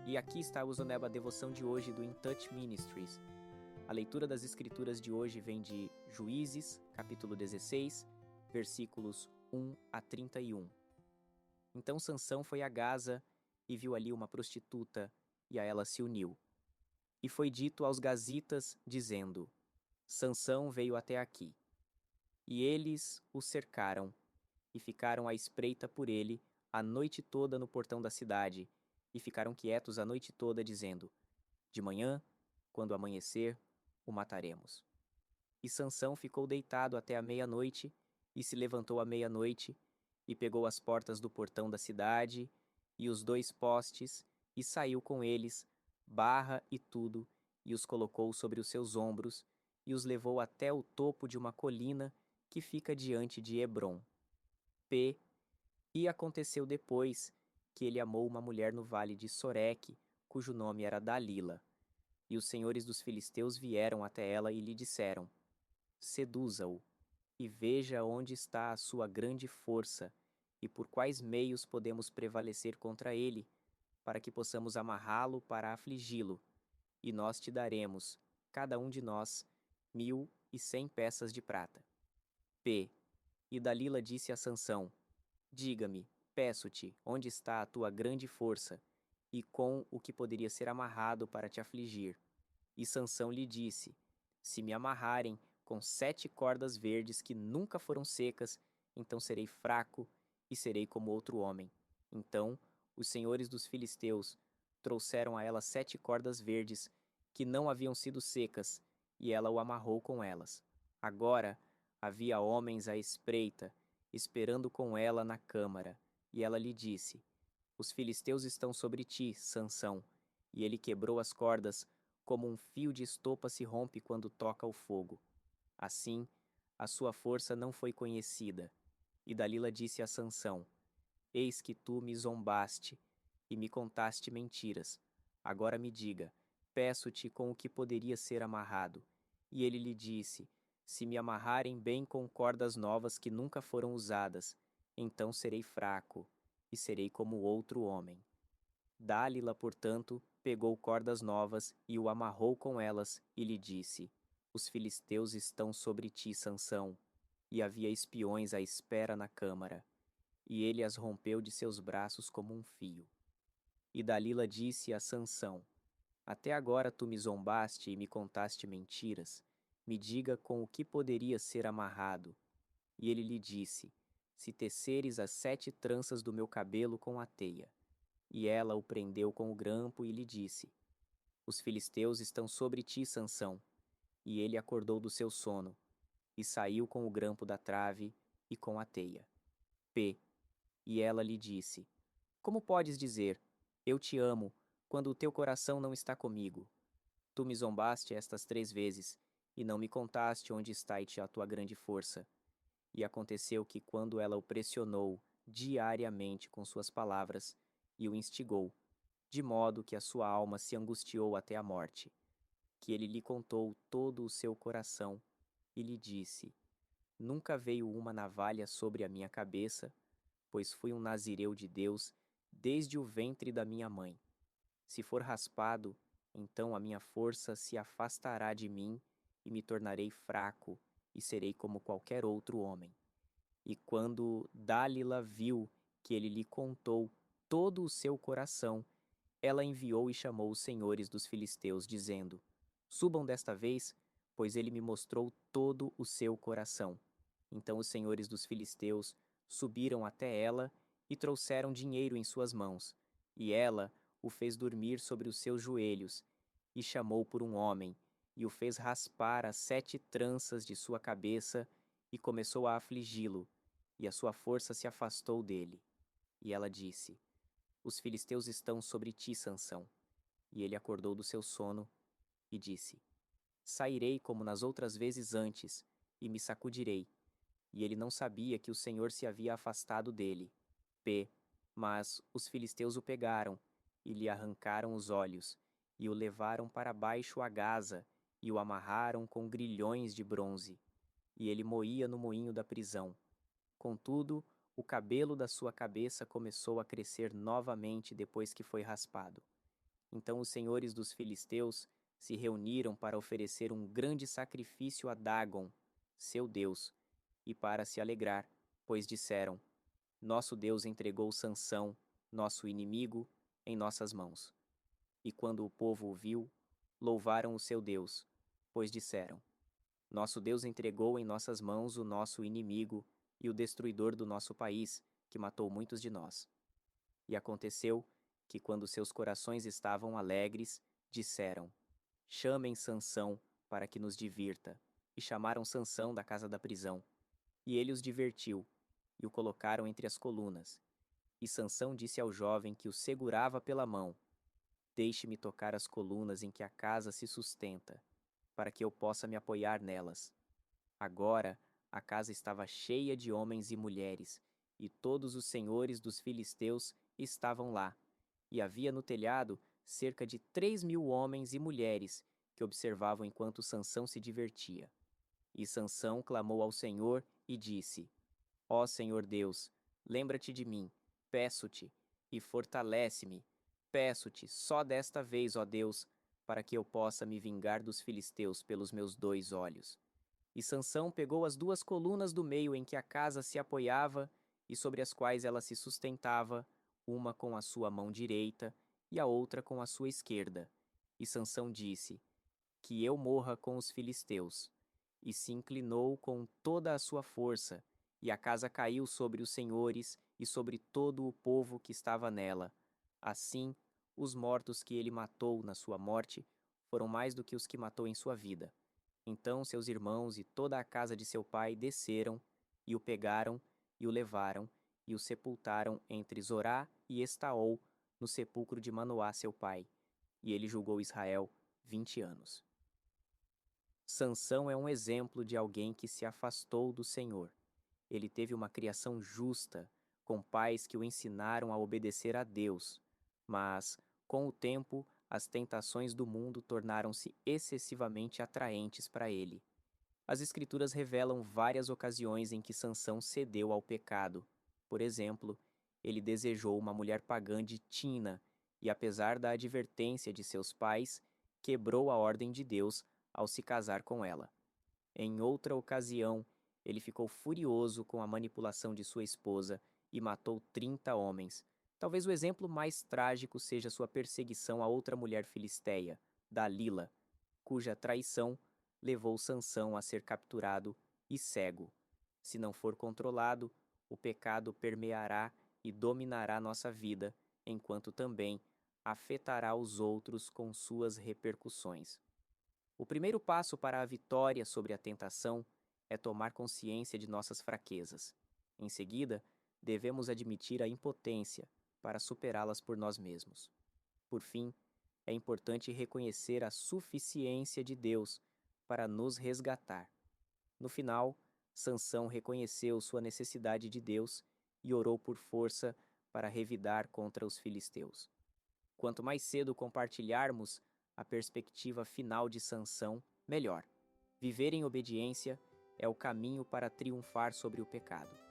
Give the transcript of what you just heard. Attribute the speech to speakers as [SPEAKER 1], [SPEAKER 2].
[SPEAKER 1] E aqui está a Uzoneba Devoção de hoje do In Touch Ministries. A leitura das escrituras de hoje vem de Juízes, capítulo 16, versículos 1 a 31. Então Sansão foi a Gaza e viu ali uma prostituta, e a ela se uniu. E foi dito aos gazitas, dizendo: Sansão veio até aqui. E eles o cercaram, e ficaram à espreita por ele a noite toda no portão da cidade, e ficaram quietos a noite toda, dizendo: De manhã, quando amanhecer, o mataremos. E Sansão ficou deitado até a meia-noite, e se levantou à meia-noite, e pegou as portas do portão da cidade, e os 2 postes, e saiu com eles, barra e tudo, e os colocou sobre os seus ombros, e os levou até o topo de uma colina que fica diante de Hebrom. E aconteceu depois que ele amou uma mulher no vale de Soreque, cujo nome era Dalila. E os senhores dos filisteus vieram até ela e lhe disseram: Seduza-o, e veja onde está a sua grande força, e por quais meios podemos prevalecer contra ele, para que possamos amarrá-lo para afligi-lo. E nós te daremos, cada um de nós, 1.100 peças de prata. E Dalila disse a Sansão: Diga-me, peço-te, onde está a tua grande força, e com o que poderia ser amarrado para te afligir. E Sansão lhe disse: Se me amarrarem com 7 cordas verdes que nunca foram secas, então serei fraco e serei como outro homem. Então os senhores dos filisteus trouxeram a ela 7 cordas verdes que não haviam sido secas, e ela o amarrou com elas. Agora havia homens à espreita, esperando com ela na câmara, e ela lhe disse: Os filisteus estão sobre ti, Sansão. E ele quebrou as cordas, como um fio de estopa se rompe quando toca o fogo. Assim, a sua força não foi conhecida. E Dalila disse a Sansão: Eis que tu me zombaste e me contaste mentiras. Agora me diga, peço-te com o que poderia ser amarrado. E ele lhe disse: Se me amarrarem bem com cordas novas que nunca foram usadas, então serei fraco e serei como outro homem. Dálila, portanto, pegou cordas novas e o amarrou com elas e lhe disse: Os filisteus estão sobre ti, Sansão. E havia espiões à espera na câmara. E ele as rompeu de seus braços como um fio. E Dalila disse a Sansão: Até agora tu me zombaste e me contaste mentiras. Me diga com o que poderia ser amarrado. E ele lhe disse: Se teceres as 7 tranças do meu cabelo com a teia. E ela o prendeu com o grampo e lhe disse: Os filisteus estão sobre ti, Sansão. E ele acordou do seu sono, e saiu com o grampo da trave e com a teia. E ela lhe disse: Como podes dizer, eu te amo, quando o teu coração não está comigo? Tu me zombaste estas 3 vezes, e não me contaste onde está a tua grande força. E aconteceu que quando ela o pressionou diariamente com suas palavras, e o instigou, de modo que a sua alma se angustiou até a morte, que ele lhe contou todo o seu coração, e lhe disse: Nunca veio uma navalha sobre a minha cabeça, pois fui um nazireu de Deus desde o ventre da minha mãe. Se for raspado, então a minha força se afastará de mim e me tornarei fraco e serei como qualquer outro homem. E quando Dálila viu que ele lhe contou todo o seu coração, ela enviou e chamou os senhores dos filisteus, dizendo: Subam desta vez, pois ele me mostrou todo o seu coração. Então os senhores dos filisteus subiram até ela e trouxeram dinheiro em suas mãos. E ela o fez dormir sobre os seus joelhos, e chamou por um homem, e o fez raspar as 7 tranças de sua cabeça, e começou a afligi-lo, e a sua força se afastou dele. E ela disse: Os filisteus estão sobre ti, Sansão. E ele acordou do seu sono e disse: Sairei como nas outras vezes antes, e me sacudirei. E ele não sabia que o Senhor se havia afastado dele. Mas os filisteus o pegaram, e lhe arrancaram os olhos, e o levaram para baixo a Gaza, e o amarraram com grilhões de bronze. E ele moía no moinho da prisão. Contudo, o cabelo da sua cabeça começou a crescer novamente depois que foi raspado. Então os senhores dos filisteus se reuniram para oferecer um grande sacrifício a Dagon, seu Deus, e para se alegrar, pois disseram: Nosso Deus entregou Sansão, nosso inimigo, em nossas mãos. E quando o povo o viu, louvaram o seu Deus, pois disseram: Nosso Deus entregou em nossas mãos o nosso inimigo e o destruidor do nosso país, que matou muitos de nós. E aconteceu que, quando seus corações estavam alegres, disseram: Chamem Sansão para que nos divirta. E chamaram Sansão da casa da prisão. E ele os divertiu, e o colocaram entre as colunas. E Sansão disse ao jovem que o segurava pela mão: Deixe-me tocar as colunas em que a casa se sustenta, para que eu possa me apoiar nelas. Agora a casa estava cheia de homens e mulheres, e todos os senhores dos filisteus estavam lá. E havia no telhado cerca de 3.000 homens e mulheres que observavam enquanto Sansão se divertia. E Sansão clamou ao Senhor e disse: Ó Senhor Deus, lembra-te de mim, peço-te, e fortalece-me. Peço-te só desta vez, ó Deus, para que eu possa me vingar dos filisteus pelos meus 2 olhos. E Sansão pegou as 2 colunas do meio em que a casa se apoiava e sobre as quais ela se sustentava, uma com a sua mão direita e a outra com a sua esquerda. E Sansão disse: Que eu morra com os filisteus. E se inclinou com toda a sua força, e a casa caiu sobre os senhores e sobre todo o povo que estava nela. Assim, os mortos que ele matou na sua morte foram mais do que os que matou em sua vida. Então seus irmãos e toda a casa de seu pai desceram, e o pegaram, e o levaram, e o sepultaram entre Zorá e Estaol, no sepulcro de Manoá seu pai. E ele julgou Israel 20 anos. Sansão é um exemplo de alguém que se afastou do Senhor. Ele teve uma criação justa, com pais que o ensinaram a obedecer a Deus. Mas, com o tempo, as tentações do mundo tornaram-se excessivamente atraentes para ele. As Escrituras revelam várias ocasiões em que Sansão cedeu ao pecado. Por exemplo, ele desejou uma mulher pagã de Tina e, apesar da advertência de seus pais, quebrou a ordem de Deus ao se casar com ela. Em outra ocasião, ele ficou furioso com a manipulação de sua esposa e matou 30 homens. Talvez o exemplo mais trágico seja sua perseguição a outra mulher filisteia, Dalila, cuja traição levou Sansão a ser capturado e cego. Se não for controlado, o pecado permeará e dominará nossa vida, enquanto também afetará os outros com suas repercussões. O primeiro passo para a vitória sobre a tentação é tomar consciência de nossas fraquezas. Em seguida, devemos admitir a impotência para superá-las por nós mesmos. Por fim, é importante reconhecer a suficiência de Deus para nos resgatar. No final, Sansão reconheceu sua necessidade de Deus e orou por força para revidar contra os filisteus. Quanto mais cedo compartilharmos a perspectiva final de Sansão, melhor. Viver em obediência é o caminho para triunfar sobre o pecado.